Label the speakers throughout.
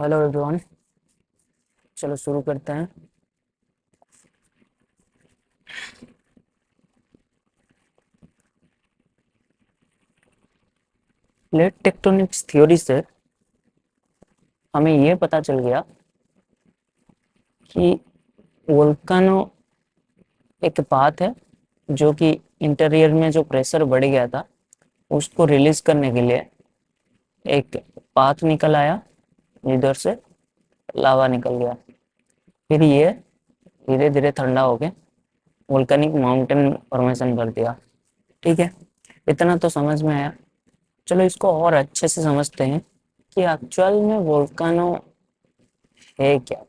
Speaker 1: Hello everyone. चलो शुरू करते हैं। प्लेट टेक्टोनिक्स थ्योरी से हमें ये पता चल गया कि वोल्केनो एक पाथ है जो कि इंटीरियर में जो प्रेशर बढ़ गया था उसको रिलीज करने के लिए एक पाथ निकल आया, जिधर से लावा निकल गया। फिर ये धीरे धीरे ठंडा होके वोल्केनिक माउंटेन फॉर्मेशन कर दिया। ठीक है, इतना तो समझ में आया। चलो इसको और अच्छे से समझते हैं कि एक्चुअल में वोल्केनो है क्या।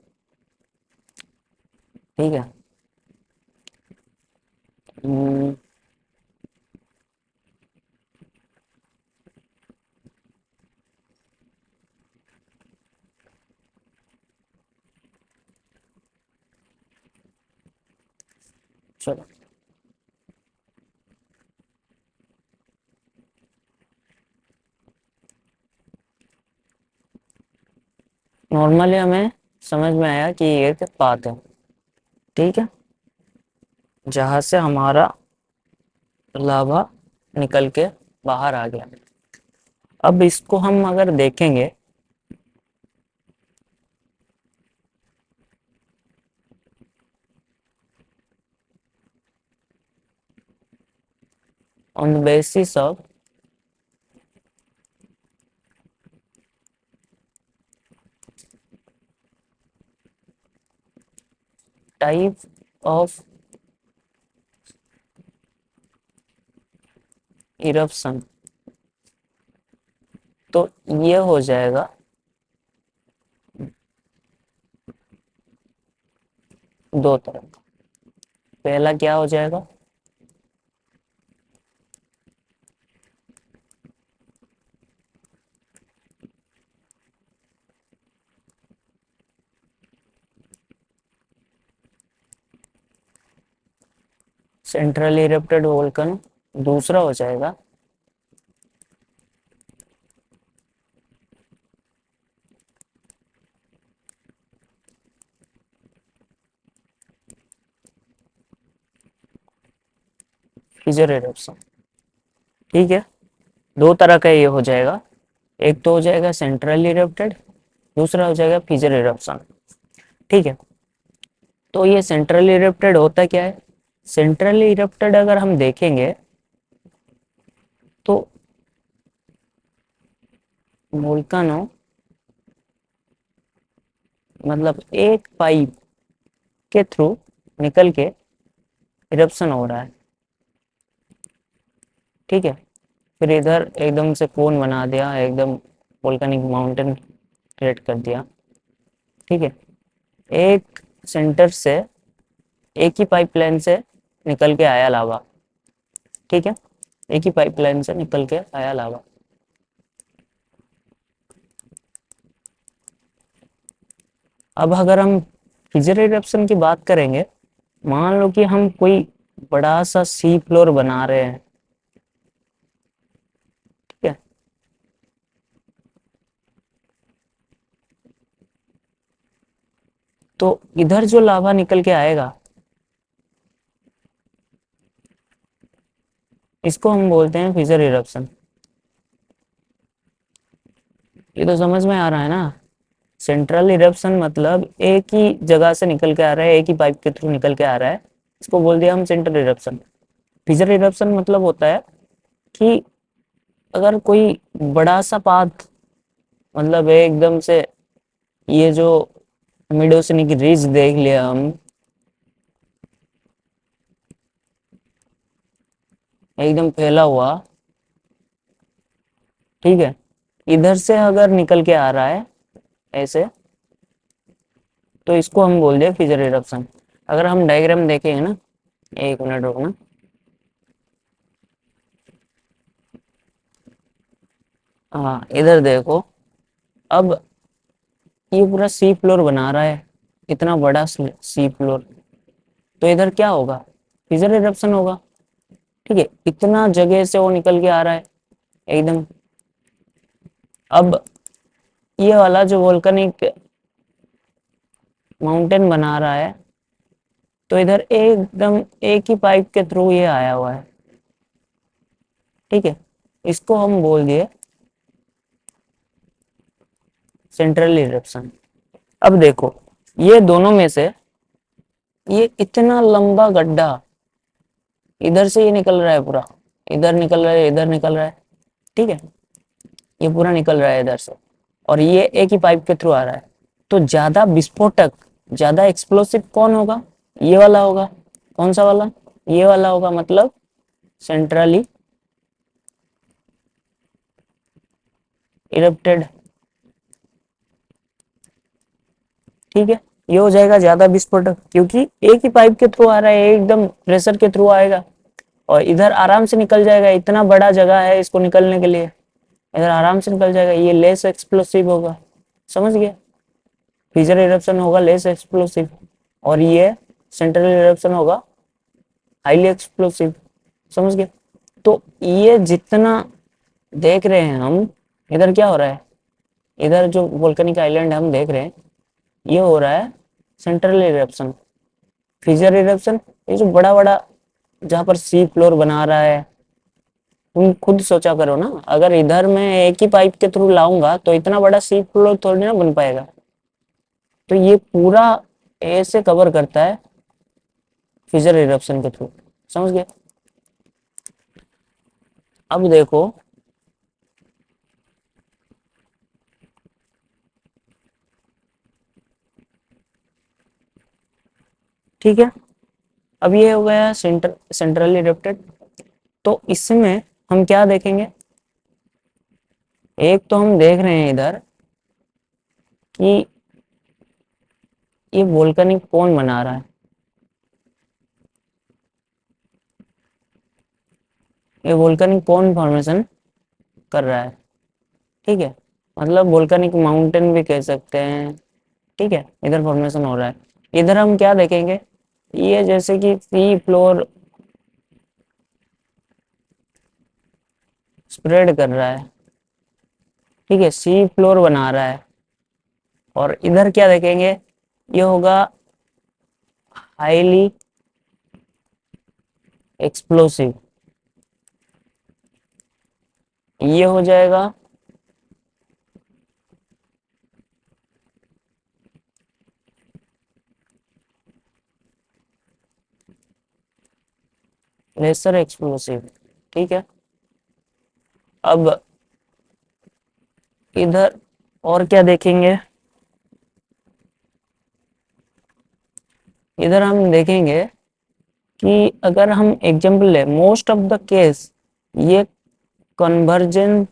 Speaker 1: ठीक है। हम्म, चलो नॉर्मली हमें समझ में आया कि ये एक पाथ है। ठीक है, जहां से हमारा लावा निकल के बाहर आ गया। अब इसको हम अगर देखेंगे on the basis of type of eruption, तो ये हो जाएगा दो तरह का। पहला क्या हो जाएगा, सेंट्रल इरप्टेड वोल्कन। दूसरा हो जाएगा फिजर इरप्शन। ठीक है, दो तरह का ये हो जाएगा। एक तो हो जाएगा सेंट्रल इरप्टेड, दूसरा हो जाएगा फिजर इरप्शन। ठीक है, तो ये सेंट्रल इरप्टेड होता क्या है। सेंट्रल इरप्टेड अगर हम देखेंगे तो वोल्केनो मतलब एक पाइप के थ्रू निकल के इरप्शन हो रहा है। ठीक है, फिर इधर एकदम से कोन बना दिया, एकदम वोल्केनिक माउंटेन क्रिएट कर दिया। ठीक है, एक सेंटर से एक ही पाइपलाइन से निकल के आया लावा। ठीक है, एक ही पाइपलाइन से निकल के आया लावा। अब अगर हम फिजर इरप्शन की बात करेंगे, मान लो कि हम कोई बड़ा सा सी फ्लोर बना रहे हैं। ठीक है, तो इधर जो लावा निकल के आएगा इसको हम बोलते हैं फिजर इरप्शन। ये तो समझ में आ रहा है ना। सेंट्रल इरप्शन मतलब एक ही जगह से निकल के आ रहा है, एक ही पाइप के थ्रू निकल के आ रहा है, इसको बोल दिया हम सेंट्रल इरप्शन। फिजर इरप्शन मतलब होता है कि अगर कोई बड़ा सा पाथ, मतलब एकदम से ये जो मिडोसिनी की रिज देख लिया हम, एकदम फैला हुआ। ठीक है, इधर से अगर निकल के आ रहा है ऐसे, तो इसको हम बोल दिया फिजर इरप्शन। अगर हम डायग्राम देखेंगे ना, एक मिनट रुकना। हाँ, इधर देखो। अब ये पूरा सी फ्लोर बना रहा है, इतना बड़ा सी फ्लोर, तो इधर क्या होगा, फिजर इरप्शन होगा। ठीक है, इतना जगह से वो निकल के आ रहा है एकदम। अब ये वाला जो वोल्केनिक माउंटेन बना रहा है, तो इधर एकदम एक ही पाइप के थ्रू ये आया हुआ है, ठीक है। इसको हम बोल दिए सेंट्रल इरप्शन। अब देखो, ये दोनों में से ये इतना लंबा गड्ढा, इधर से ये निकल रहा है पूरा, इधर निकल रहा है, इधर निकल रहा है, ठीक है। ये पूरा निकल रहा है इधर से, और ये एक ही पाइप के थ्रू आ रहा है। तो ज्यादा विस्फोटक, ज्यादा एक्सप्लोसिव कौन होगा? ये वाला होगा। कौन सा वाला? ये वाला होगा, मतलब सेंट्रली इरप्टेड, ठीक है। ये हो जाएगा ज्यादा विस्फोटक, क्योंकि एक ही पाइप के थ्रू आ रहा है, एकदम प्रेशर के थ्रू आएगा, और इधर आराम से निकल जाएगा, इतना बड़ा जगह है इसको निकलने के लिए, इधर आराम से निकल जाएगा। ये लेस एक्सप्लोसिव होगा, समझ गए? फिजर इरप्शन होगा लेस एक्सप्लोसिव, और ये सेंट्रल इरप्शन होगा हाईली एक्सप्लोसिव, समझ गए? तो ये जितना देख रहे हैं हम, इधर क्या हो रहा है, इधर जो वोल्केनिक आइलैंड हम देख रहे हैं, ये हो रहा है सेंट्रल इरप्शन। फिजर इरप्शन, ये जो बड़ा बड़ा जहाँ पर सी फ्लोर बना रहा है, तुम खुद सोचा करो ना, अगर इधर मैं एक ही पाइप के थ्रू लाऊंगा तो इतना बड़ा सी फ्लोर थोड़ी ना बन पाएगा। तो ये पूरा ऐसे कवर करता है फिजर इरप्शन के थ्रू, समझ गए? अब देखो, ठीक है, अब ये हो गया सेंट्रल इरप्टेड। तो इसमें हम क्या देखेंगे? एक तो हम देख रहे हैं इधर कि ये वोल्केनिक कौन बना रहा है। ये वोल्केनिक कौन फॉर्मेशन कर रहा है, ठीक है। मतलब वोल्केनिक माउंटेन भी कह सकते हैं, ठीक है। इधर फॉर्मेशन हो रहा है। इधर हम क्या देखेंगे? ये जैसे कि सी फ्लोर स्प्रेड कर रहा है, ठीक है, सी फ्लोर बना रहा है। और इधर क्या देखेंगे? ये होगा हाईली एक्सप्लोसिव, ये हो जाएगा लेसर एक्सप्लोसिव, ठीक है। अब इधर और क्या देखेंगे? इधर हम देखेंगे कि अगर हम एग्जांपल ले, मोस्ट ऑफ द केस ये कन्वर्जेंट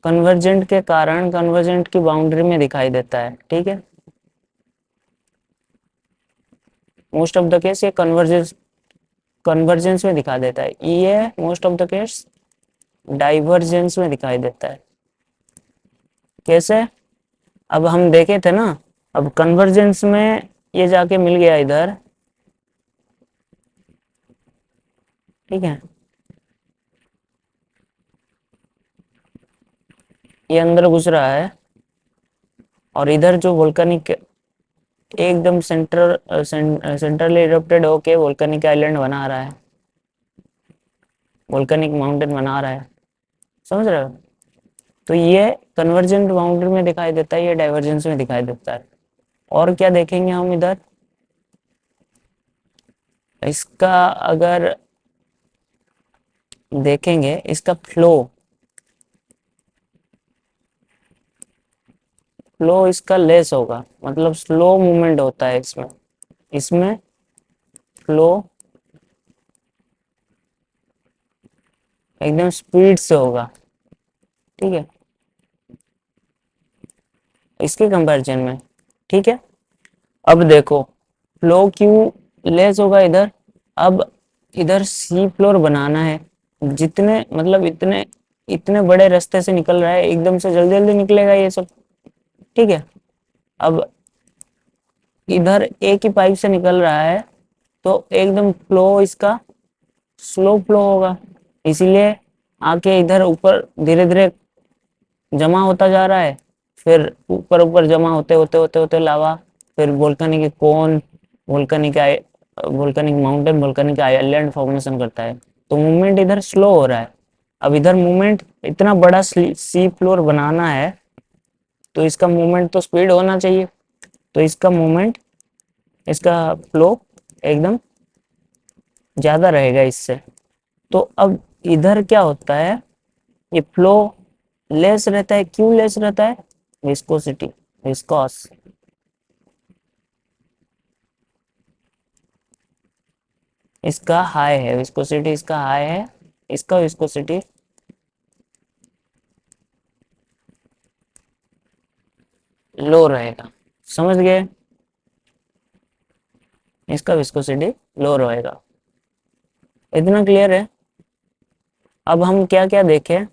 Speaker 1: कन्वर्जेंट के कारण कन्वर्जेंट की बाउंड्री में दिखाई देता है, ठीक है। मोस्ट ऑफ द केस ये कन्वर्जेंस में दिखा देता है, ये most of the case divergence में दिखाई देता है। कैसे? अब हम देखे थे ना, अब कन्वर्जेंस में ये जाके मिल गया इधर, ठीक है, ये अंदर घुस रहा है, और इधर जो वोल्केनिक एकदम सेंट्रली इरप्टेड होके वोल्केनिक आइलैंड बना रहा है, वोल्केनिक माउंटेन बना रहा है, समझ रहे हो? तो ये कन्वर्जेंट बाउंड्री में दिखाई देता है, ये डाइवर्जेंस में दिखाई देता है। और क्या देखेंगे हम इधर? इसका अगर देखेंगे, इसका फ्लो, फ्लो इसका लेस होगा, मतलब स्लो मूवमेंट होता है इसमें, इसमें फ्लो एकदम स्पीड से होगा, ठीक है, इसके कंपैरिजन में, ठीक है। अब देखो, फ्लो क्यों लेस होगा इधर? अब इधर सी फ्लोर बनाना है, जितने मतलब इतने इतने बड़े रास्ते से निकल रहा है, एकदम से जल्दी जल्दी निकलेगा ये सब, ठीक है। अब इधर एक ही पाइप से निकल रहा है, तो एकदम फ्लो इसका स्लो फ्लो होगा, इसीलिए आके इधर ऊपर धीरे धीरे जमा होता जा रहा है, फिर ऊपर ऊपर जमा होते होते होते होते लावा, फिर volcanic cone, volcanic volcanic mountain, volcanic island formation करता है। तो मूवमेंट इधर स्लो हो रहा है। अब इधर मूवमेंट इतना बड़ा सी फ्लोर बनाना है, तो इसका मूवमेंट तो स्पीड होना चाहिए। तो इसका मूवमेंट, इसका फ्लो एकदम ज़्यादा रहेगा इससे। तो अब इधर क्या होता है, ये फ्लो लेस रहता है। क्यों लेस रहता है? Viscosity, viscous. इसका हाई है, विस्कोसिटी इसका हाई है, इसका विस्कोसिटी लो रहेगा। समझ गए? इसका विस्कोसिटी लो रहेगा। इतना क्लियर है? अब हम क्या क्या देखें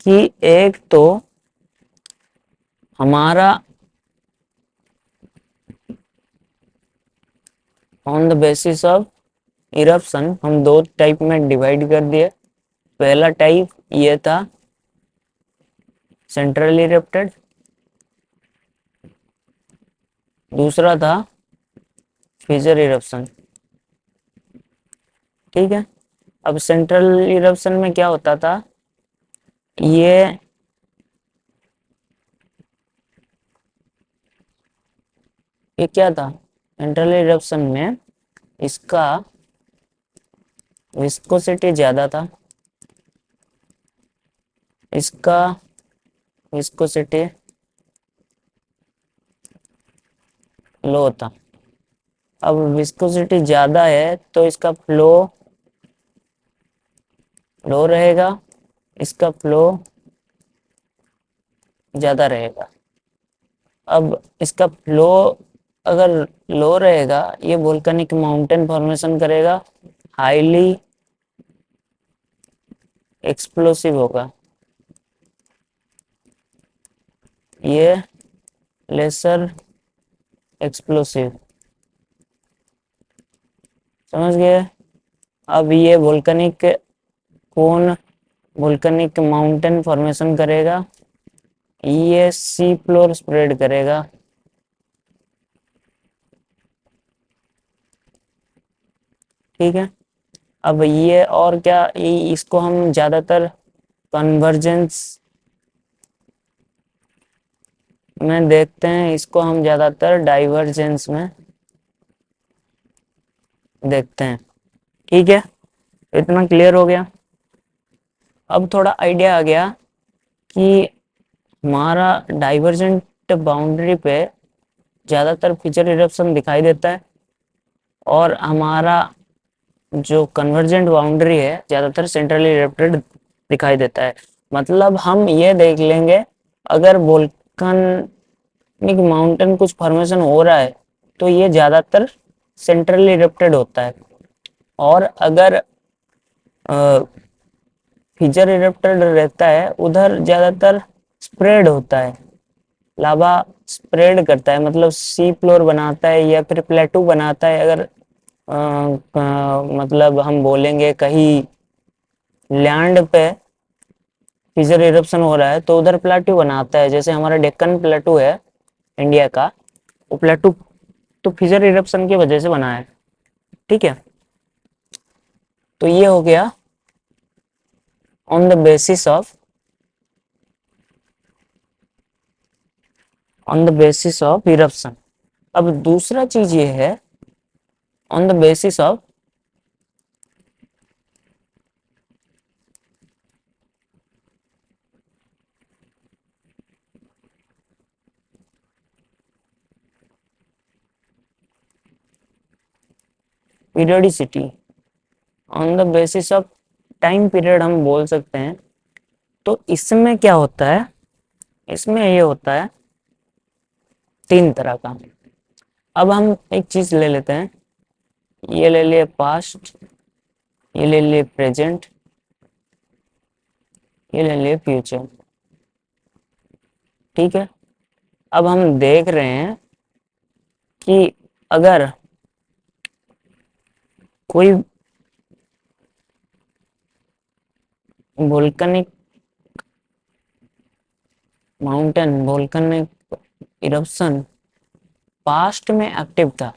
Speaker 1: कि एक तो हमारा on the basis of eruption हम दो टाइप में डिवाइड कर दिए। पहला टाइप ये था सेंट्रल इरप्टेड, दूसरा था फिजर इरप्शन। ठीक है। अब सेंट्रल इरप्शन में क्या होता था, ये ये क्या था, सेंट्रल इरप्शन में इसका विस्कोसिटी ज्यादा था, इसका विस्कोसिटी लो था। अब विस्कोसिटी ज्यादा है तो इसका फ्लो लो रहेगा, इसका फ्लो ज्यादा रहेगा। अब इसका फ्लो अगर लो रहेगा, ये वोल्केनिक माउंटेन फॉर्मेशन करेगा, हाईली एक्सप्लोसिव होगा। ये लेसर एक्सप्लोसिव। समझ गए? अब ये वोल्केनिक कौन वोल्केनिक माउंटेन फॉर्मेशन करेगा, ये सी फ्लोर स्प्रेड करेगा। ठीक है। अब ये और क्या, इसको हम ज्यादातर कन्वर्जेंस में देखते हैं, इसको हम ज्यादातर डाइवर्जेंस में देखते हैं। ठीक है, इतना क्लियर हो गया। अब थोड़ा आइडिया आ गया कि हमारा डाइवर्जेंट बाउंड्री पे ज्यादातर फीचर इरप्शन दिखाई देता है, और हमारा जो कन्वर्जेंट बाउंड्री है ज्यादातर सेंट्रली इरप्टेड दिखाई देता है। मतलब हम ये देख लेंगे, अगर वोल्केनिक माउंटेन कुछ फॉर्मेशन हो रहा है तो ये ज्यादातर सेंट्रली इरप्टेड होता है, और अगर फीचर इरप्टेड रहता है उधर ज्यादातर स्प्रेड होता है, लावा स्प्रेड करता है, मतलब सी फ्लोर बनाता है या फिर प्लेटू बनाता है। अगर मतलब हम बोलेंगे कहीं लैंड पे फिजर इरप्शन हो रहा है तो उधर प्लेटू बनाता है, जैसे हमारा डेक्कन प्लेटू है इंडिया का, वो प्लेटू तो फिजर इरप्शन की वजह से बना है। ठीक है। तो ये हो गया on the basis of eruption. अब दूसरा चीज ये है on the basis of periodicity, on the basis of time period हम बोल सकते हैं। तो इसमें क्या होता है, इसमें ये होता है तीन तरह का। अब हम एक चीज ले लेते हैं, ये ले लिए पास्ट, ये ले लिए प्रेजेंट, ये ले लिए फ्यूचर। ठीक है। अब हम देख रहे हैं कि अगर कोई volcanic mountain, volcanic eruption past में एक्टिव था।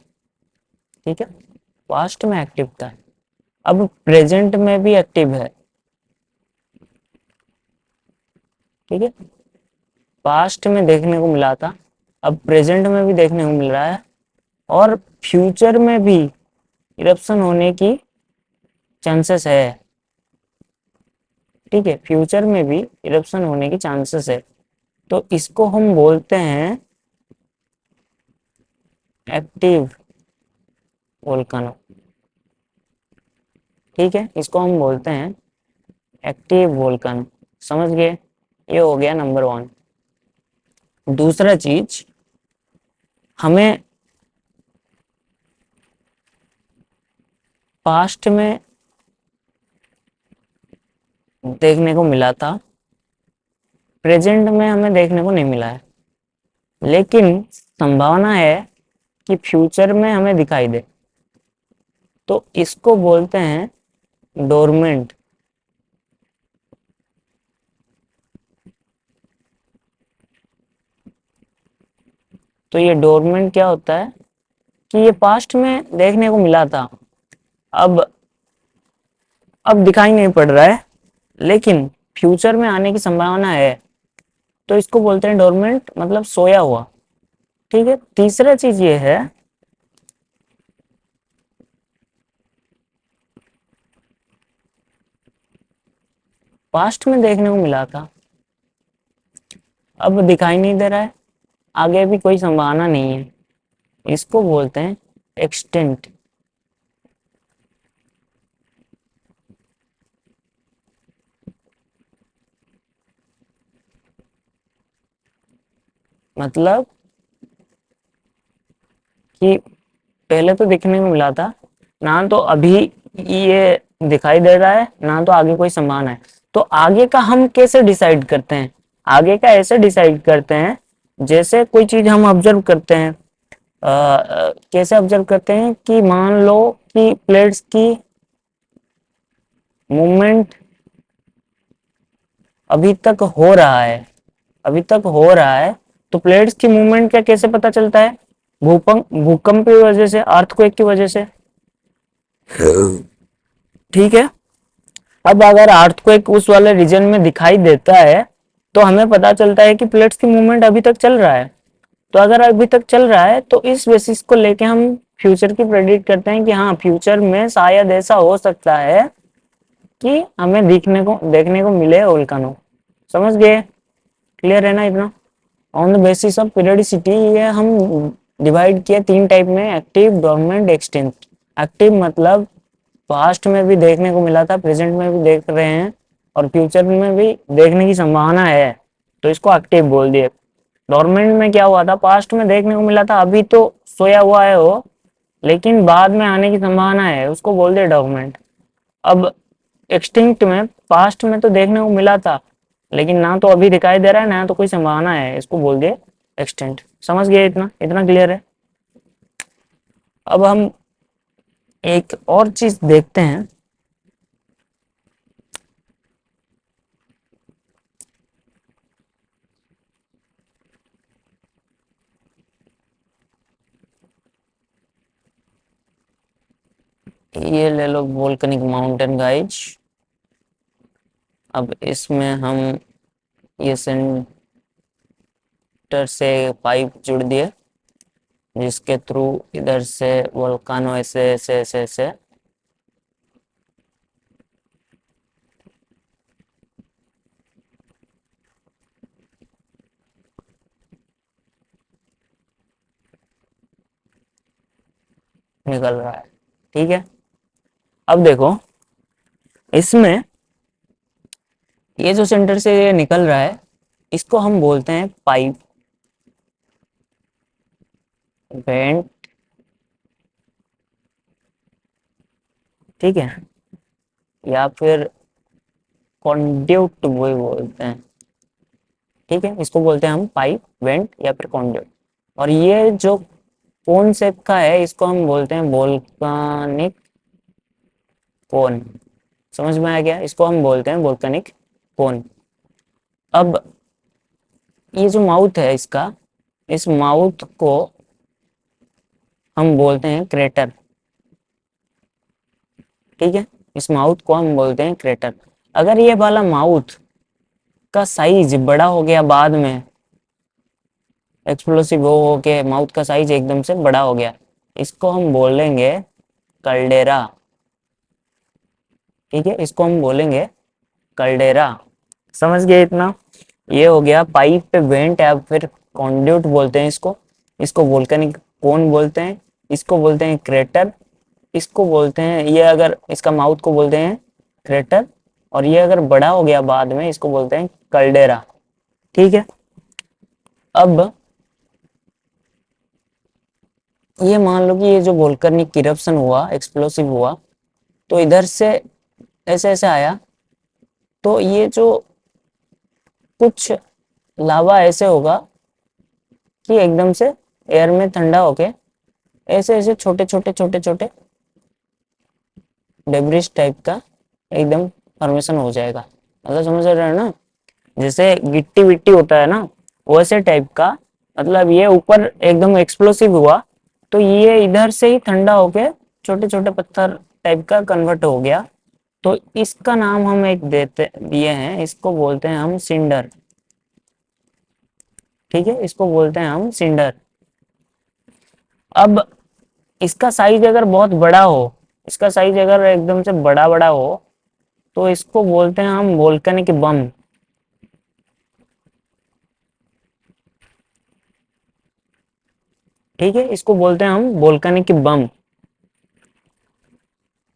Speaker 1: ठीक है, पास्ट में एक्टिव था, अब प्रेजेंट में भी एक्टिव है। ठीक है, पास्ट में देखने को मिला था, अब प्रेजेंट में भी देखने को मिल रहा है, और फ्यूचर में भी इरप्शन होने की चांसेस है। ठीक है, फ्यूचर में भी इरप्शन होने की चांसेस है, तो इसको हम बोलते हैं एक्टिव वोल्केनो। ठीक है, इसको हम बोलते हैं एक्टिव वोल्केनो। समझ गए, ये हो गया नंबर 1। दूसरा चीज, हमें पास्ट में देखने को मिला था, प्रेजेंट में हमें देखने को नहीं मिला है, लेकिन संभावना है कि फ्यूचर में हमें दिखाई दे, तो इसको बोलते हैं डोरमेंट। तो ये डोरमेंट क्या होता है कि ये पास्ट में देखने को मिला था, अब अब दिखाई नहीं पड़ रहा है, लेकिन फ्यूचर में आने की संभावना है, तो इसको बोलते हैं डोरमेंट, मतलब सोया हुआ। ठीक है, तीसरा चीज ये है, पास्ट में देखने को मिला था, अब दिखाई नहीं दे रहा है, आगे भी कोई संभावना नहीं है, इसको बोलते हैं एक्सटेंट। मतलब कि पहले तो देखने को मिला था, ना तो अभी ये दिखाई दे रहा है, ना तो आगे कोई संभावना है, तो आगे का हम कैसे डिसाइड करते हैं? आगे का ऐसे डिसाइड करते हैं, जैसे कोई चीज हम ऑब्जर्व करते हैं, कैसे ऑब्जर्व करते हैं कि मान लो कि प्लेट्स की मूवमेंट अभी तक हो रहा है, अभी तक हो रहा है, तो प्लेट्स की मूवमेंट का कैसे पता चलता है? भूकंप की वजह से, अर्थक्वेक की वजह से। ठीक है, अब अगर अर्थक्वेक उस वाले रीजन में दिखाई देता है, तो हमें पता चलता है कि प्लेट्स की मूवमेंट अभी तक चल रहा है, तो अगर अभी तक चल रहा है तो इस बेसिस को लेके हम फ्यूचर की प्रेडिक्ट करते हैं कि हाँ, फ्यूचर में शायद ऐसा हो सकता है कि हमें देखने को मिले वोल्केनो। समझ गए, क्लियर है ना इतना? On the basis of periodicity ये हम डिवाइड किए 3 टाइप में, एक्टिव, डोरमेंट, एक्सटेंट। एक्टिव मतलब पास्ट में भी देखने को मिला था, प्रेजेंट में भी देख रहे हैं, और फ्यूचर में भी देखने की संभावना है, तो इसको एक्टिव बोल दिए। डोरमेंट में क्या हुआ था, पास्ट में देखने को मिला था, अभी तो सोया हुआ है वो, लेकिन बाद में आने की संभावना है, उसको बोल दिया डोरमेंट। अब एक्सटिंक्ट में पास्ट में तो देखने को मिला था, लेकिन ना तो अभी दिखाई दे रहा है, ना तो कोई संभावना है, इसको बोल दिए एक्सटेंट। समझ गए, इतना इतना क्लियर है? अब हम एक और चीज देखते हैं, ये ले लो वोल्केनिक माउंटेन गाइज। अब इसमें हम ये सेंटर से पाइप जुड़ दिए, जिसके थ्रू इधर से वोल्कानो ऐसे ऐसे ऐसे ऐसे निकल रहा है। ठीक है, अब देखो, इसमें ये जो सेंटर से ये निकल रहा है, इसको हम बोलते हैं पाइप वेंट। ठीक है, या फिर कॉन्ड्यूट वो बोलते हैं। ठीक है, इसको बोलते हैं हम पाइप वेंट या फिर कॉन्ड्यूट। और ये जो कोन शेप का है, इसको हम बोलते हैं वोल्कानिक कोन। समझ में आ गया? इसको हम बोलते हैं वोल्केनिक कोन। अब ये जो माउथ है इसका, इस माउथ को हम बोलते हैं क्रेटर। ठीक है, इस माउथ को हम बोलते हैं क्रेटर। अगर ये वाला माउथ का साइज बड़ा हो गया बाद में, एक्सप्लोसिव हो के माउथ का साइज एकदम से बड़ा हो गया, इसको हम बोलेंगे कल्डेरा। ठीक है, इसको हम बोलेंगे कल्डेरा। समझ गए इतना? ये हो गया पाइप पे वेंट या फिर कॉन्ड्यूट बोलते हैं इसको। इसको वोल्केनिक कोन बोलते हैं, इसको बोलते हैं क्रेटर, इसको बोलते हैं, ये अगर इसका माउथ को बोलते हैं क्रेटर, और ये अगर बड़ा हो गया बाद में इसको बोलते हैं कल्डेरा। ठीक है, अब ये मान लो कि ये जो वोल्केनिक इरप्शन हुआ, एक्सप्लोसिव हुआ, तो इधर से ऐसे ऐसे आया, तो ये जो कुछ लावा ऐसे होगा कि एकदम से एयर में ठंडा होके ऐसे ऐसे छोटे छोटे छोटे छोटे डेब्रिस टाइप का एकदम फॉर्मेशन हो जाएगा। मतलब समझ रहे हैं ना, जैसे गिट्टी विट्टी होता है ना, वैसे टाइप का। मतलब ये ऊपर एकदम एक्सप्लोसिव हुआ, तो ये इधर से ही ठंडा होके छोटे छोटे पत्थर टाइप का कन्वर्ट हो गया। तो इसका नाम हम एक देते दिए हैं, इसको बोलते हैं हम सिंडर। ठीक है, इसको बोलते हैं हम सिंडर। अब इसका साइज अगर बहुत बड़ा हो, इसका साइज अगर एकदम से बड़ा बड़ा हो, तो इसको बोलते हैं हम वोल्केनिक बम। ठीक है, इसको बोलते हैं हम वोल्केनिक बम।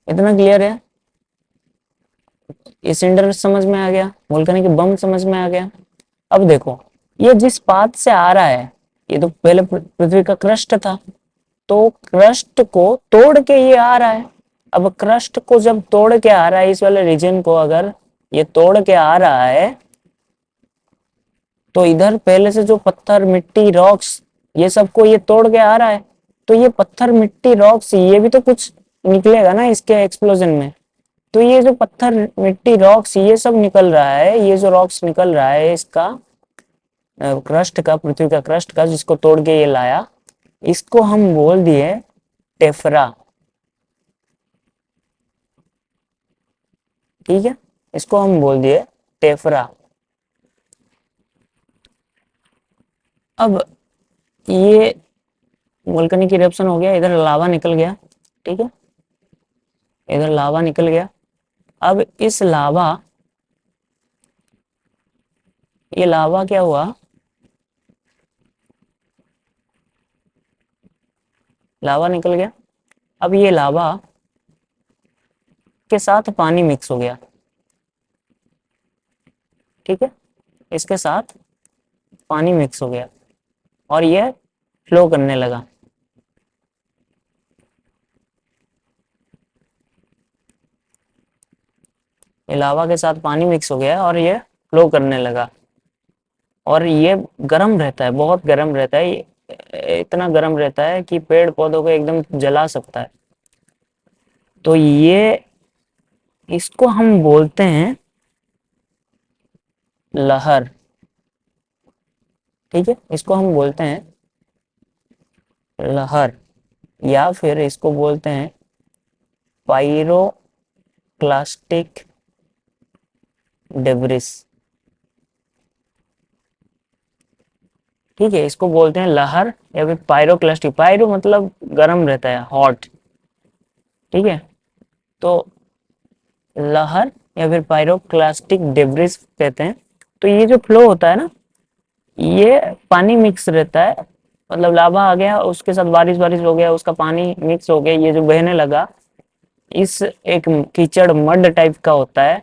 Speaker 1: इतना क्लियर है? ये सिंडर समझ में आ गया, वोल्केनिक बम समझ में आ गया। अब देखो, ये जिस पाथ से आ रहा है, ये तो पहले पृथ्वी का क्रस्ट था, तो क्रस्ट को तोड़ के ये आ रहा है। अब क्रस्ट को जब तोड़ के आ रहा है, इस वाले रीजन को अगर ये तोड़ के आ रहा है, तो इधर पहले से जो पत्थर मिट्टी रॉक्स ये सबको ये तोड़ के आ रहा है, तो ये पत्थर मिट्टी रॉक्स ये भी तो कुछ निकलेगा ना इसके एक्सप्लोजन में। तो ये जो पत्थर मिट्टी रॉक्स ये सब निकल रहा है, ये जो रॉक्स निकल रहा है इसका क्रस्ट का, पृथ्वी का क्रस्ट का, जिसको तोड़ के ये लाया, इसको हम बोल दिए टेफरा। ठीक है, इसको हम बोल दिए टेफरा। अब ये वोल्केनिक इरप्शन हो गया, इधर लावा निकल गया। ठीक है, इधर लावा निकल गया। अब इस लावा, ये लावा क्या हुआ, लावा निकल गया। अब ये लावा के साथ पानी मिक्स हो गया। ठीक है, इसके साथ पानी मिक्स हो गया और ये फ्लो करने लगा। ये लावा के साथ पानी मिक्स हो गया और ये फ्लो करने लगा। और ये गर्म रहता है, बहुत गर्म रहता है, इतना गर्म रहता है कि पेड़ पौधों को एकदम जला सकता है। तो ये, इसको हम बोलते हैं लहर। ठीक है, इसको हम बोलते हैं लहर, या फिर इसको बोलते हैं पायरोक्लास्टिक डेब्रिस। ठीक है, इसको बोलते हैं लहर या फिर पायरोक्लास्टिक। पायरो मतलब गर्म रहता है, हॉट। ठीक है, तो लहर या फिर पायरोक्लास्टिक डेब्रिस कहते हैं। तो ये जो फ्लो होता है ना, ये पानी मिक्स रहता है। मतलब लावा आ गया, उसके साथ बारिश बारिश हो गया, उसका पानी मिक्स हो गया, ये जो बहने लगा, इस एक कीचड़ मड टाइप का होता है।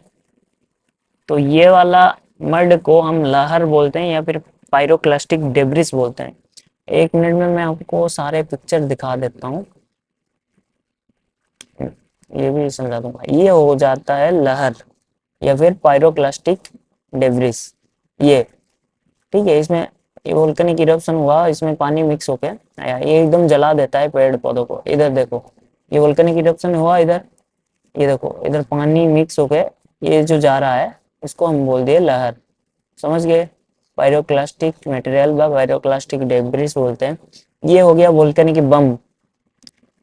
Speaker 1: तो ये वाला मड को हम लहर बोलते हैं या फिर पायरोक्लास्टिक डेब्रिस बोलते हैं। एक मिनट में मैं आपको सारे पिक्चर दिखा देता हूँ, ये भी समझा दूंगा। ये हो जाता है लहर या फिर पायरोक्लास्टिक डेब्रिस, ये। ठीक है, इसमें ये वोल्केनिक इरप्शन हुआ, इसमें पानी मिक्स होके आया, ये एकदम जला देता है पेड़ पौधों को। इधर देखो, ये वोल्केनिक इरप्शन हुआ इधर, ये देखो इधर पानी मिक्स होके ये जो जा रहा है इसको हम बोल दिए लहर। समझ गए? पायरोक्लास्टिक मटेरियल व पायरोक्लास्टिक डेब्रिस बोलते हैं। ये हो गया वोल्केनिक बम,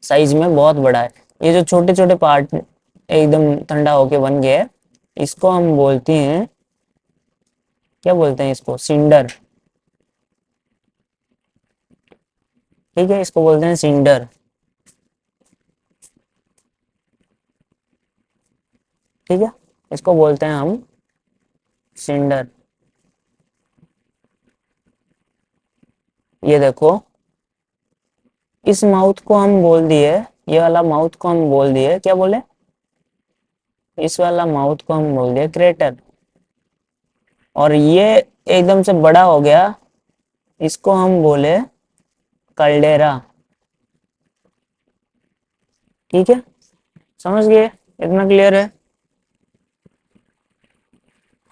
Speaker 1: साइज में बहुत बड़ा है। ये जो छोटे छोटे पार्ट एकदम ठंडा होके बन गए हैं, इसको हम बोलते हैं, क्या बोलते हैं इसको, सिंडर। ठीक है, इसको बोलते हैं सिंडर। ठीक है, इसको बोलते हैं हम सिंडर। ये देखो, इस माउथ को हम बोल दिए, ये वाला माउथ को हम बोल दिए, क्या बोले, इस वाला माउथ को हम बोल दिए क्रेटर। और ये एकदम से बड़ा हो गया, इसको हम बोले कल्डेरा। ठीक है, समझ गए? इतना क्लियर है?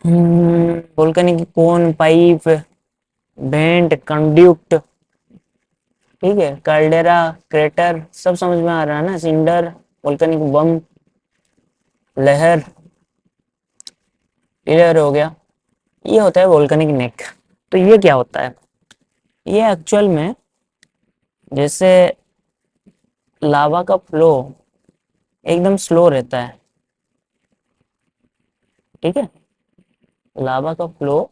Speaker 1: वोल्केनिक कोन, पाइप, वेंट, कंड्यूक्ट, ठीक है, कैल्डेरा, क्रेटर, सब समझ में आ रहा है ना? सिंडर, वोल्केनिक बम, लहर, क्लियर हो गया? ये होता है वोल्केनिक नेक। तो ये क्या होता है? ये एक्चुअल में जैसे लावा का फ्लो एकदम स्लो रहता है। ठीक है, लावा का फ्लो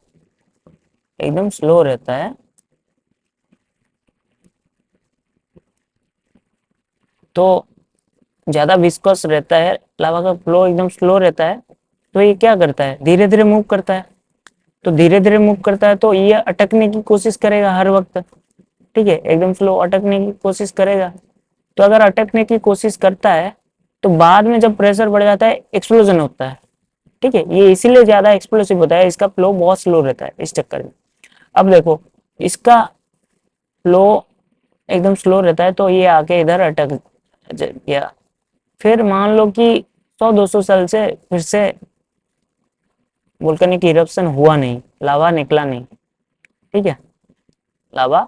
Speaker 1: एकदम स्लो रहता है, तो ज्यादा विस्कस रहता है, लावा का फ्लो एकदम स्लो रहता है, तो ये क्या करता है, धीरे धीरे मूव करता है। तो धीरे धीरे मूव करता है तो ये अटकने की कोशिश करेगा हर वक्त। ठीक है, एकदम स्लो अटकने की कोशिश करेगा। तो अगर अटकने की कोशिश करता है तो बाद में जब प्रेशर बढ़ जाता है एक्सप्लोजन होता है। ठीक है, ये इसीलिए ज्यादा एक्सप्लोसिव होता है, इसका फ्लो बहुत स्लो रहता है इस चक्कर में। अब देखो, इसका फ्लो एकदम स्लो रहता है तो ये आके इधर अटक गया। फिर मान लो कि 100-200 साल से फिर से वोल्केनिक इरप्शन हुआ नहीं, लावा निकला नहीं। ठीक है, लावा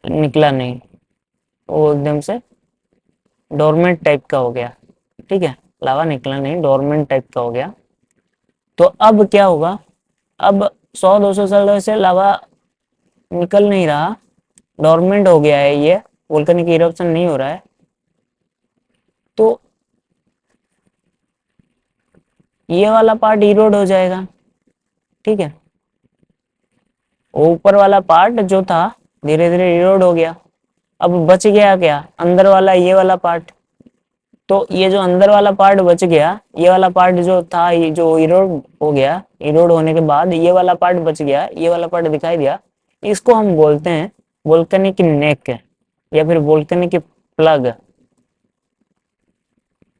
Speaker 1: निकला नहीं, वो एकदम से डोरमेंट टाइप का हो गया। ठीक है, लावा निकला नहीं, डोरमेंट टाइप का हो गया। तो अब क्या होगा? अब 100-200 साल से लावा निकल नहीं रहा, डोरमेंट हो गया है, ये वोल्केनिक इरप्शन नहीं हो रहा है। तो ये वाला पार्ट इरोड हो जाएगा। ठीक है, ऊपर वाला पार्ट जो था धीरे धीरे इरोड हो गया। अब बच गया क्या, अंदर वाला ये वाला पार्ट। तो ये जो अंदर वाला पार्ट बच गया, ये वाला पार्ट जो था, ये जो इरोड हो गया, इरोड होने के बाद ये वाला पार्ट बच गया, ये वाला पार्ट दिखाई दिया, इसको हम बोलते हैं वोल्केनिक नेक, या फिर वोल्केनिक प्लग,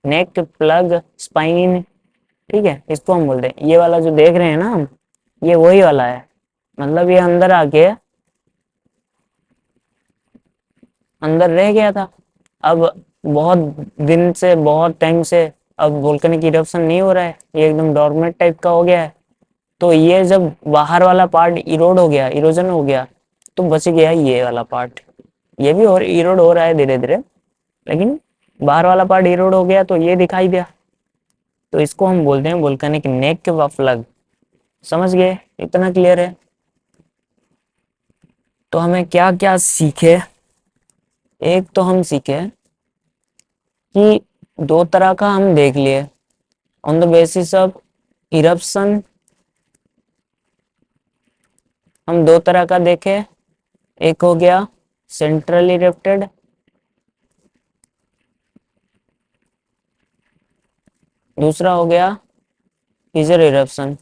Speaker 1: नेक, प्लग, स्पाइन। ठीक है, इसको हम बोलते हैं, ये वाला जो देख रहे हैं ना हम, ये वही वाला है। मतलब ये अंदर आके अंदर रह गया था। अब बहुत दिन से, बहुत टाइम से अब वोल्केनिक इरप्शन नहीं हो रहा है, ये एकदम डॉर्मेंट टाइप का हो गया है। तो ये जब बाहर वाला पार्ट इरोड हो गया, इरोजन हो गया, तो बच गया ये वाला पार्ट। ये भी और इरोड हो रहा है धीरे धीरे, लेकिन बाहर वाला पार्ट इरोड हो गया तो ये दिखाई दिया। तो इसको हम बोलते हैं वोल्केनिक नेक व प्लग। समझ गए? इतना क्लियर है? तो हमें क्या क्या सीखे? एक तो हम सीखे कि दो तरह का हम देख लिए, on the basis of eruption हम दो तरह का देखे। एक हो गया सेंट्रल इरप्टेड, दूसरा हो गया फीजर इरप्शन।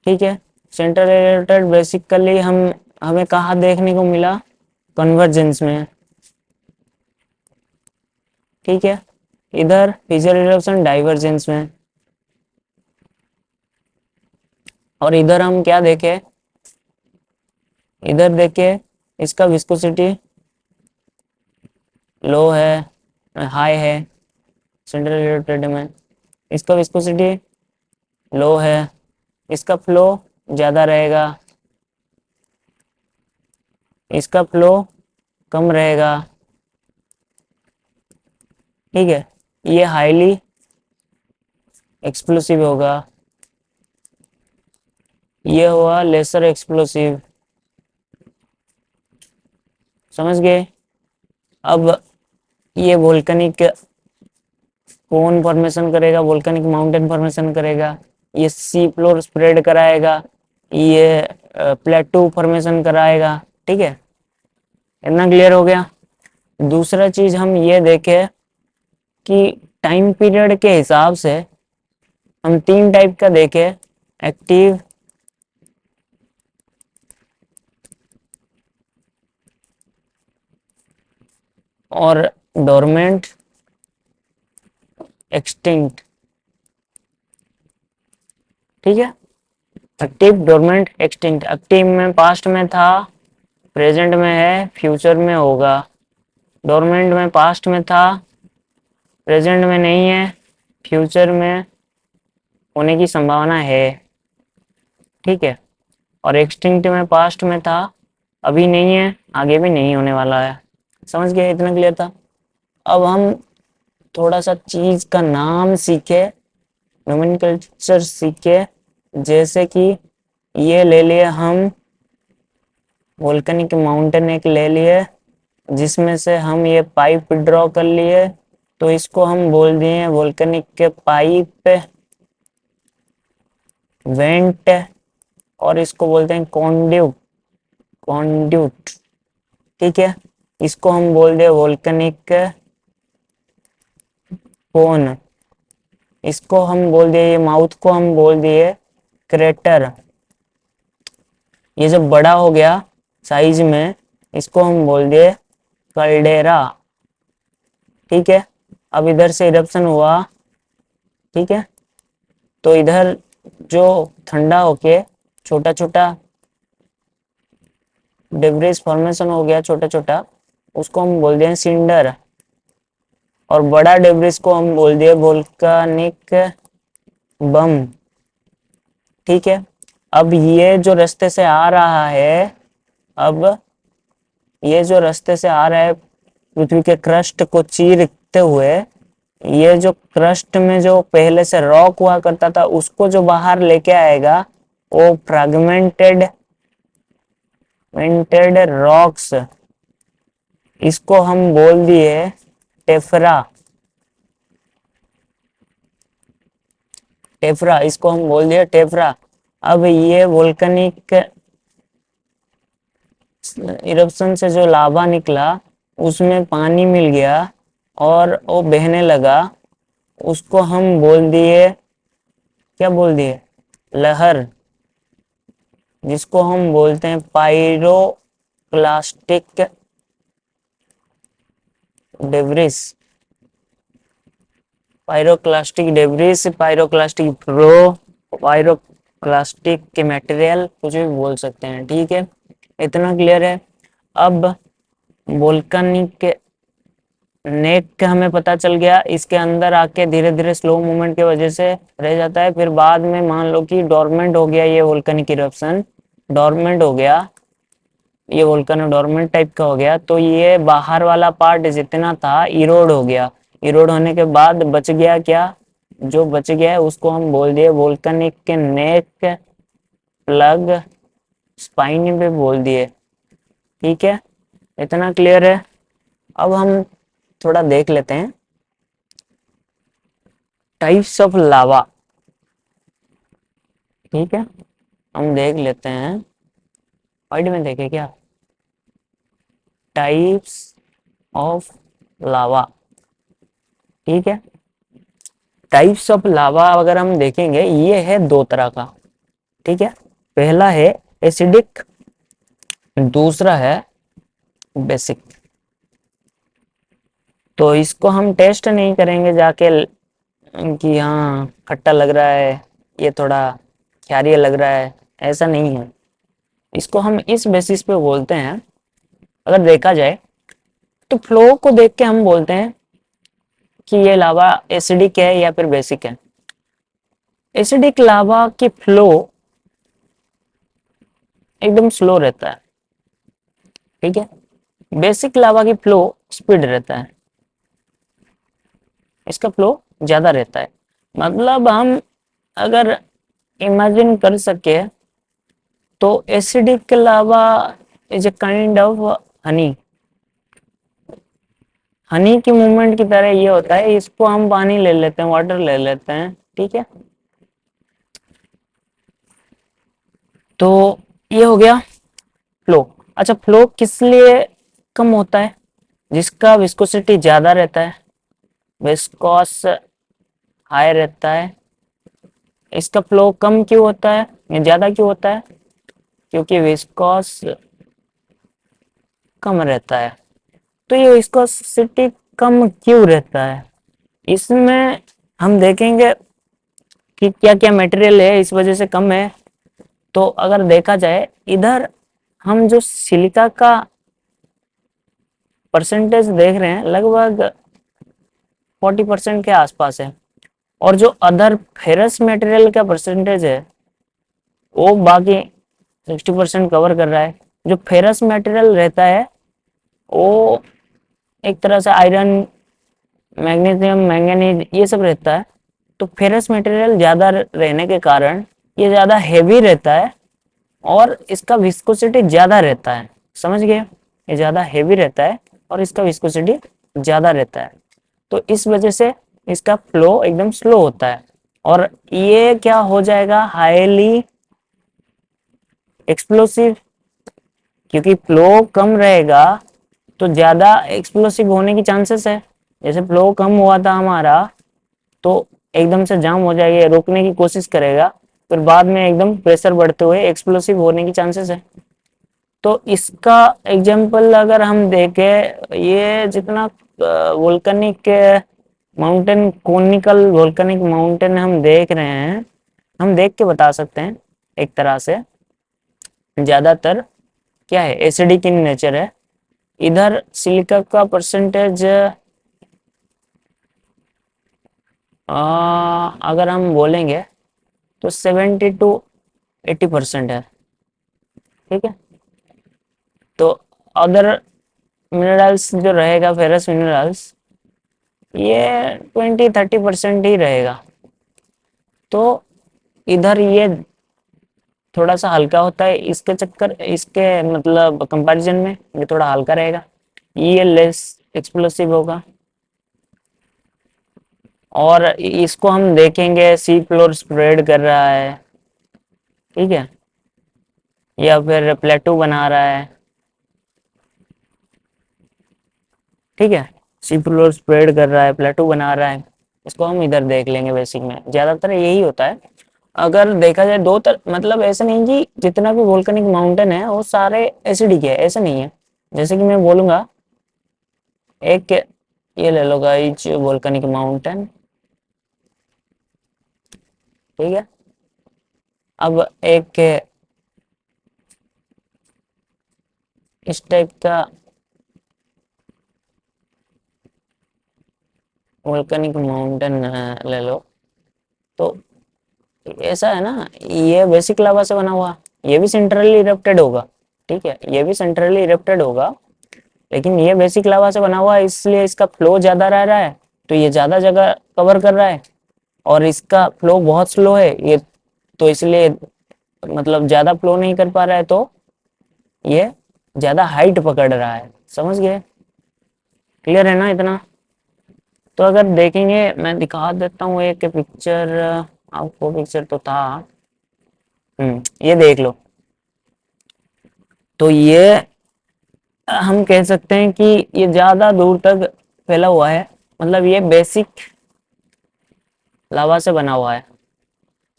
Speaker 1: ठीक है, सेंट्रल इरप्टेड बेसिकली हमें कहाँ देखने को मिला, कन्वर्जेंस में। ठीक है, इधर फीजर इरप्शन डाइवर्जेंस में। और इधर हम क्या देखे, इधर देखे इसका विस्कोसिटी लो है, हाई है, सेंट्रल इरप्टेड में इसका विस्कोसिटी लो है, इसका फ्लो ज्यादा रहेगा, इसका फ्लो कम रहेगा। ठीक है, ये हाईली एक्सप्लोसिव होगा, ये हुआ लेसर एक्सप्लोसिव। समझ गए? अब ये वोल्केनिक कोन फॉर्मेशन करेगा, वोल्केनिक माउंटेन फॉर्मेशन करेगा, ये सी फ्लोर स्प्रेड कराएगा, ये प्लेटू फॉर्मेशन कराएगा। ठीक है, इतना क्लियर हो गया। दूसरा चीज हम ये देखें कि टाइम पीरियड के हिसाब से हम तीन टाइप का देखें, एक्टिव, और डोरमेंट, एक्सटिंक्ट। ठीक है, एक्टिव, डोरमेंट, एक्सटिंक्ट। एक्टिव में पास्ट में था, प्रेजेंट में है, फ्यूचर में होगा। डोरमेंट में पास्ट में था, प्रेजेंट में नहीं है, फ्यूचर में होने की संभावना है। ठीक है, और एक्सटिंक्ट में पास्ट में था, अभी नहीं है, आगे भी नहीं होने वाला है। समझ गए? इतना क्लियर था। अब हम थोड़ा सा चीज का नाम सीखे, नोमेनक्लेचर सीखे। जैसे कि ये ले लिए हम, वोल्केनिक माउंटेन एक ले लिए, जिसमें से हम ये पाइप ड्रॉ कर लिए, तो इसको हम बोल दिए वोल्केनिक के पाइप, वेंट, और इसको बोलते हैं कॉन्ड्यूट, कॉन्ड्यूट। ठीक है, इसको हम बोल दिए वोल्केनिक कोन, इसको हम बोल दिए, ये माउथ को हम बोल दिए क्रेटर। ये जब बड़ा हो गया साइज में, इसको हम बोल दिए कल्डेरा। ठीक है, अब इधर से इरप्शन हुआ। ठीक है, तो इधर जो ठंडा होके छोटा छोटा डिब्रिस फॉर्मेशन हो गया, छोटा छोटा, उसको हम बोल दिए सिंडर, और बड़ा डिब्रिस को हम बोल दिए वोल्केनिक बम। ठीक है, अब ये जो रास्ते से आ रहा है, अब ये जो रास्ते से आ रहा है पृथ्वी के क्रस्ट को चीरते हुए, ये जो क्रस्ट में जो पहले से रॉक हुआ करता था, उसको जो बाहर लेके आएगा, वो फ्रैगमेंटेड वेंटेड रॉक्स, इसको हम बोल दिए टेफरा। टेफरा, इसको हम बोल दिए टेफरा। अब ये वोल्केनिक इरप्शन से जो लावा निकला, उसमें पानी मिल गया और वो बहने लगा, उसको हम बोल दिए, क्या बोल दिए? लहर, जिसको हम बोलते हैं pyroclastic debris. Pyroclastic debris, pyroclastic pro, pyroclastic के मटेरियल, कुछ भी बोल सकते हैं। ठीक है, इतना क्लियर है। अब वोल्केनिक नेक का हमें पता चल गया, इसके अंदर आके धीरे धीरे स्लो मूवमेंट की वजह से रह जाता है, फिर बाद में मान लो कि डोरमेंट हो गया, ये वोल्केनिक इरप्शन डोरमेंट हो गया, ये वोल्केनो डोरमेंट टाइप का हो गया, तो ये बाहर वाला पार्ट जितना था इरोड हो गया। इरोड होने के बाद बच गया क्या? जो बच गया है उसको हम बोल दिए वोल्केनिक के नेक प्लग स्पाइन पे बोल दिए। ठीक है, इतना क्लियर है। अब हम थोड़ा देख लेते हैं टाइप्स ऑफ लावा। ठीक है, हम देख लेते हैं, पॉइंट में देखे क्या, टाइप्स ऑफ लावा। ठीक है, टाइप्स ऑफ लावा अगर हम देखेंगे, ये है दो तरह का। ठीक है, पहला है एसिडिक, दूसरा है बेसिक। तो इसको हम टेस्ट नहीं करेंगे जाके कि हाँ खट्टा लग रहा है, ये थोड़ा क्षारीय लग रहा है, ऐसा नहीं है। इसको हम इस बेसिस पे बोलते हैं, अगर देखा जाए तो फ्लो को देख के हम बोलते हैं कि ये लावा एसिडिक है या फिर बेसिक है। एसिडिक लावा की फ्लो एकदम स्लो रहता है। ठीक है, बेसिक लावा की फ्लो स्पीड रहता है। इसका फ्लो ज़्यादा रहता है। मतलब हम अगर इमेजिन कर सके तो acidic lava is a kind of honey. Honey की मूवमेंट की तरह ये होता है, इसको हम पानी ले लेते हैं, वाटर ले लेते हैं, ठीक है। तो ये हो गया फ्लो। अच्छा, फ्लो किस लिए कम होता है? जिसका विस्कोसिटी ज्यादा रहता है, विस्कोस हाई रहता है। इसका फ्लो कम क्यों होता है या ज्यादा क्यों होता है? क्योंकि विस्कोस कम रहता है। तो ये विस्कोसिटी कम क्यों रहता है, इसमें हम देखेंगे कि क्या क्या मटेरियल है इस वजह से कम है। तो अगर देखा जाए इधर, हम जो सिलिका का परसेंटेज देख रहे हैं लगभग 40% के आसपास है, और जो अदर फेरस मटेरियल का परसेंटेज है वो बाकी 60% कवर कर रहा है। जो फेरस मटेरियल रहता है वो एक तरह से आयरन, मैग्नीशियम, मैंगनीज ये सब रहता है। तो फेरस मटेरियल ज़्यादा रहने के कारण ये ज़्यादा हेवी रहता है और इसका विस्कोसिटी ज़्यादा रहता है। समझ गए? ये ज़्यादा हेवी रहता है और इसका विस्कोसिटी ज़्यादा रहता है। तो इस वजह से इसका फ्लो एकदम स्लो होता है, और ये क्या हो जाएगा, हाईली एक्सप्लोसिव। क्योंकि फ्लो कम रहेगा तो ज़्यादा एक्सप्लोसिव होने की चांसेस है। जैसे फ्लो कम हुआ था हमारा तो एकदम से जाम हो जाएगा, रोकने की कोशिश करेगा, फिर बाद में एकदम प्रेशर बढ़ते हुए एक्सप्लोसिव होने की चांसेस है। तो इसका एग्जाम्पल अगर हम देखें, ये जितना volcanic mountain, conical volcanic mountain हम देख रहे हैं, हम देख के बता सकते हैं एक तरह से। ज़्यादातर क्या है, एसिडिक इन नेचर है। इधर सिलिका का परसेंटेज अगर हम बोलेंगे तो 70 to 80% है, ठीक है। तो अदर मिनरल्स जो रहेगा, फेरस मिनरल्स, ये 20-30% ही रहेगा। तो इधर ये थोड़ा सा हल्का होता है, इसके चक्कर, इसके मतलब कंपैरिजन में ये थोड़ा हल्का रहेगा, ये लेस एक्सप्लोसिव होगा। और इसको हम देखेंगे सी फ्लोर स्प्रेड कर रहा है, ठीक है, या फिर प्लेटू बना रहा है, ठीक है। सी फ्लोर स्प्रेड कर रहा है, प्लेटू बना रहा है, इसको हम इधर देख लेंगे। बेसिक में ज्यादातर यही होता है। अगर देखा जाए दो मतलब ऐसा नहीं कि जितना भी वोल्केनिक माउंटेन है वो सारे एसिडिक है, ऐसा नहीं है। जैसे कि मैं बोलूंगा, एक ये ले लो गाइज, वोल्केनिक माउंटेन, ठीक है। अब एक इस टाइप का वोल्केनिक माउंटेन ले लो। तो ऐसा है ना, ये बेसिक लावा से बना हुआ, ये भी सेंट्रली इरप्टेड होगा, ठीक है, ये भी सेंट्रली इरप्टेड होगा, लेकिन ये बेसिक लावा से बना हुआ है, इसलिए इसका फ्लो ज्यादा रह रहा है, तो ये ज्यादा जगह कवर कर रहा है। और इसका फ्लो बहुत स्लो है ये, तो इसलिए मतलब ज्यादा फ्लो नहीं कर पा रहा है, तो ये ज्यादा हाइट पकड़ रहा है। समझ गए? क्लियर है ना इतना? तो अगर देखेंगे, मैं दिखा देता हूँ एक पिक्चर आपको, पिक्चर तो था, ये देख लो। तो ये हम कह सकते हैं कि ये ज्यादा दूर तक फैला हुआ है, मतलब ये बेसिक लावा से बना हुआ है।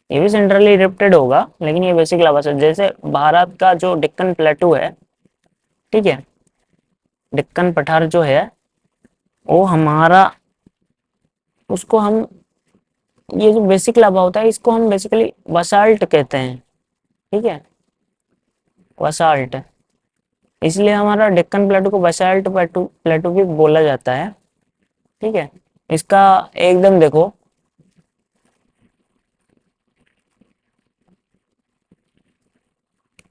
Speaker 1: ये भी सेंट्रली इरप्टेड होगा, लेकिन ये बेसिक लावा से, जैसे भारत का जो डेक्कन प्लेटू है, ठीक है, डेक्कन पठार जो है वो हमारा, उसको हम, ये जो बेसिक लावा होता है इसको हम बेसिकली बसाल्ट कहते हैं, ठीक है, बसाल्ट। इसलिए हमारा डेक्कन प्लेटू को बसाल्ट प्लेटू प्लेटू भी बोला जाता है, ठीक है। इसका एकदम देखो,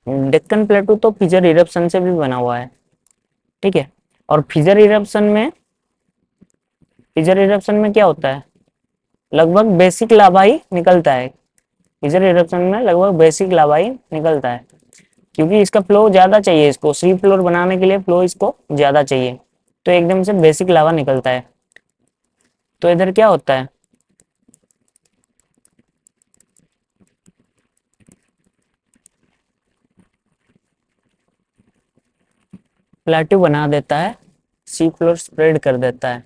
Speaker 1: डेक्कन प्लेटू तो फिजर इरप्शन से भी बना हुआ है, ठीक है। और फिजर इरप्शन में फिजर इरप्शन में क्या होता है, लगभग बेसिक लावा ही निकलता है। फिजर इरप्शन में लगभग बेसिक लावा ही निकलता है, क्योंकि इसका फ्लो ज्यादा चाहिए, इसको सी फ्लोर बनाने के लिए फ्लो इसको ज्यादा चाहिए, तो एकदम से बेसिक लावा निकलता है। तो इधर क्या होता है, प्लेट्यू बना देता है, सी फ्लोर स्प्रेड कर देता है।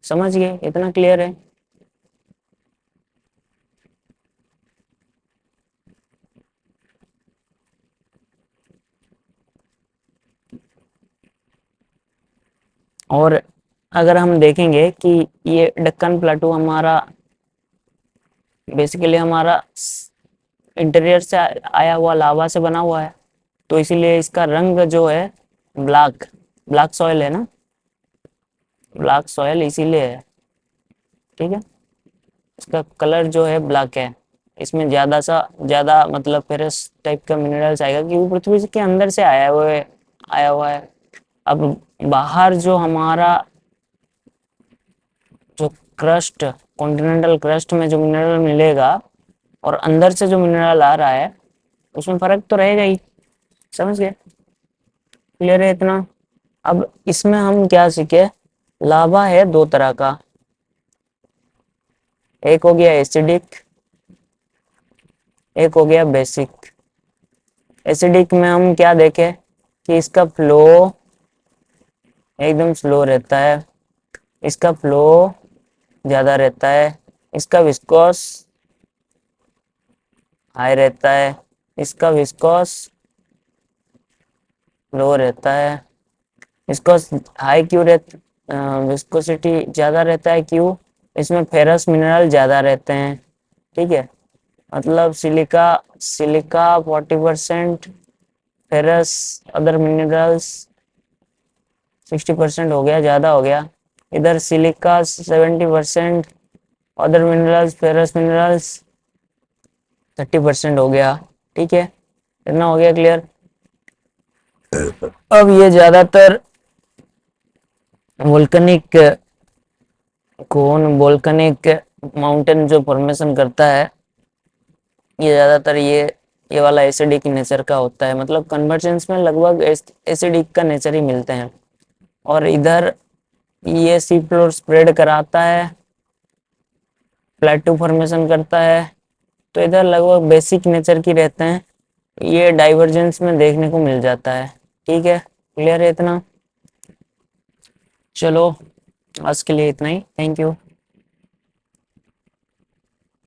Speaker 1: समझ गए, इतना क्लियर है। और अगर हम देखेंगे कि ये डक्कन प्लेटू हमारा बेसिकली हमारा इंटीरियर से आया हुआ लावा से बना हुआ है, तो इसीलिए इसका रंग जो है ब्लैक, ब्लैक सॉइल है ना, ब्लैक सॉइल इसीलिए है। ठीक है, इसका कलर जो है ब्लैक है, इसमें ज्यादा मतलब फेरस टाइप का मिनरल्स आएगा, क्योंकि पृथ्वी के अंदर से आया हुआ है। अब बाहर जो हमारा जो क्रस्ट, कॉन्टिनेंटल क्रस्ट में जो मिनरल मिलेगा और अंदर से जो मिनरल आ रहा है, उसमें फर्क तो रहेगा ही। समझ गए, क्लियर है इतना। अब इसमें हम क्या सीखे, लावा है दो तरह का, एक हो गया एसिडिक, एक हो गया बेसिक। एसिडिक में हम क्या देखें कि इसका फ्लो एकदम स्लो रहता है, इसका फ्लो ज्यादा रहता है, इसका विस्कोस हाई रहता है, इसका विस्कोस लो रहता है। इसको हाई क्यों रहता, विस्कोसिटी ज्यादा रहता है क्यों, इसमें फेरस मिनरल ज्यादा रहते हैं। ठीक है, मतलब silica silica 40%, ferrous other minerals 60% हो गया, ज्यादा हो गया। इधर silica 70%, other minerals ferrous minerals 30% हो गया। ठीक है, इतना हो गया क्लियर। अब ये ज्यादातर वोल्केनिक वोल्केनिक माउंटेन जो फॉर्मेशन करता है, ये ज्यादातर ये वाला एसिडिक नेचर का होता है, मतलब कन्वर्जेंस में लगभग एसिडिक का नेचर ही मिलते हैं। और इधर ये सी फ्लोर स्प्रेड कराता है, प्लेटू फॉर्मेशन करता है, तो इधर लगभग बेसिक नेचर की रहते हैं, ये डाइवर्जेंस में देखने को मिल जाता है। ठीक है, क्लियर है इतना। चलो आज के लिए इतना ही, थैंक यू।